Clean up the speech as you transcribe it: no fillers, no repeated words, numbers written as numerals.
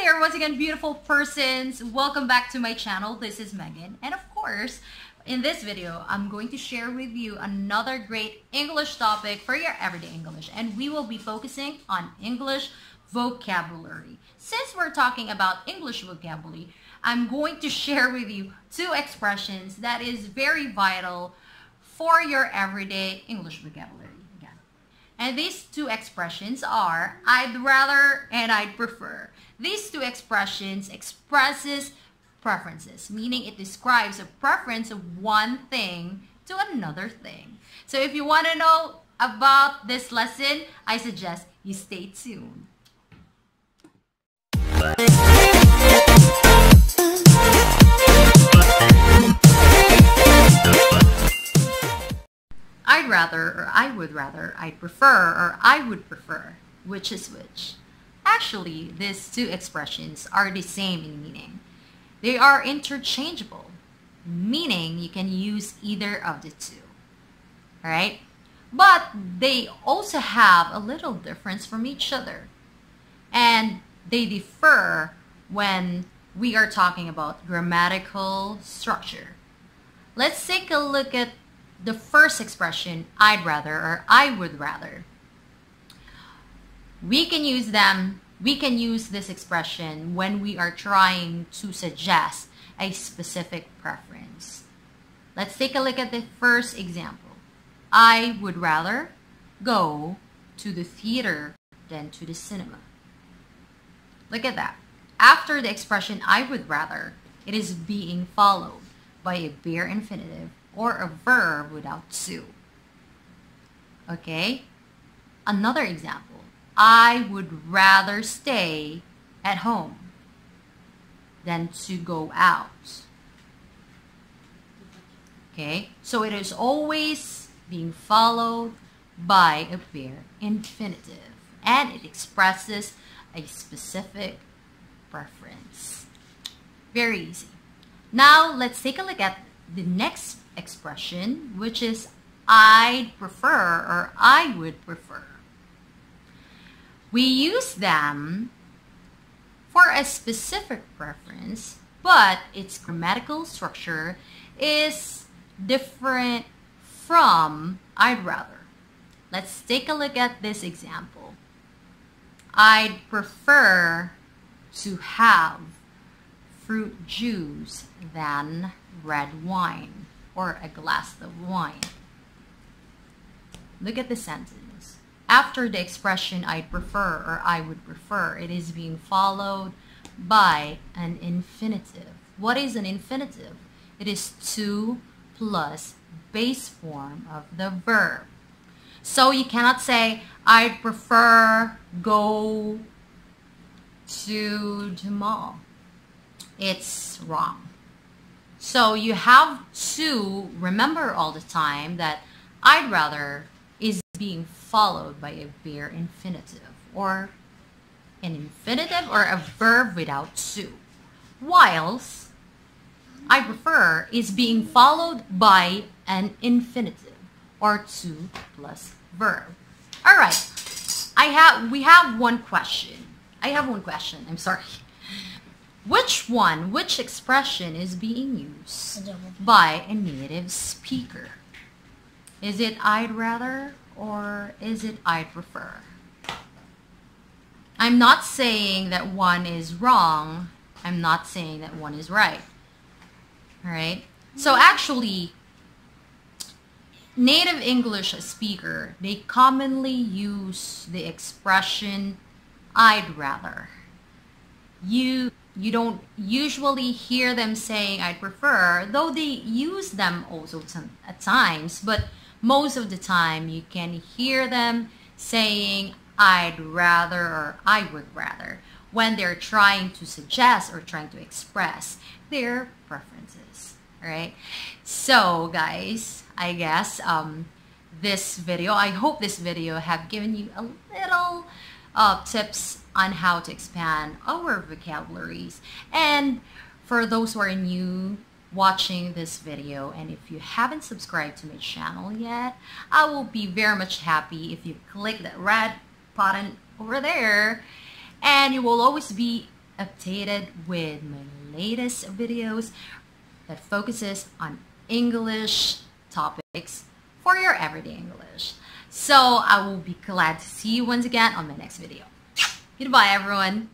there, once again, beautiful persons. Welcome back to my channel. This is Megan, and of course, in this video, I'm going to share with you another great English topic for your everyday English, and we will be focusing on English vocabulary. Since we're talking about English vocabulary, I'm going to share with you two expressions that is very vital for your everyday English vocabulary. And these two expressions are I'd rather and I'd prefer. These two expressions expresses preferences, meaning it describes a preference of one thing to another thing. So if you want to know about this lesson, I suggest you stay tuned. I'd rather, or I would rather, I'd prefer, or I would prefer. Which is which? Actually, these two expressions are the same in meaning. They are interchangeable, meaning you can use either of the two. Alright? But they also have a little difference from each other. And they differ when we are talking about grammatical structure. Let's take a look at the first expression, I'd rather or I would rather. We can use this expression when we are trying to suggest a specific preference. Let's take a look at the first example. I would rather go to the theater than to the cinema. Look at that. After the expression I would rather, it is being followed by a bare infinitive or a verb without to. Okay? Another example. I would rather stay at home than to go out. Okay? So it is always being followed by a bare infinitive, and it expresses a specific preference. Very easy. Now, let's take a look at the next expression, which is I'd prefer or I would prefer. We use them for a specific preference, but its grammatical structure is different from I'd rather. Let's take a look at this example. I'd prefer to have fruit juice than red wine or a glass of wine. Look at the sentence. After the expression I'd prefer or I would prefer, it is being followed by an infinitive. What is an infinitive? It is to plus base form of the verb. So you cannot say I'd prefer go to the mall. It's wrong. So you have to remember all the time that I'd rather is being followed by a bare infinitive or an infinitive or a verb without to, whilst I prefer is being followed by an infinitive or to plus verb. All right, we have one question. I'm sorry. Which expression is being used by a native speaker? Is it I'd rather or is it I'd prefer? I'm not saying that one is wrong. I'm not saying that one is right. All right? So actually, native English speaker, they commonly use the expression I'd rather. You don't usually hear them saying I'd prefer, though they use them also at times, but most of the time you can hear them saying I'd rather or I would rather when they're trying to suggest or trying to express their preferences. Alright? So guys, I guess I hope this video have given you a little tips on how to expand our vocabularies. And for those who are new watching this video, and if you haven't subscribed to my channel yet, I will be very much happy if you click that red button over there, and you will always be updated with my latest videos that focuses on English topics for your everyday English. So I will be glad to see you once again on my next video. Goodbye, everyone.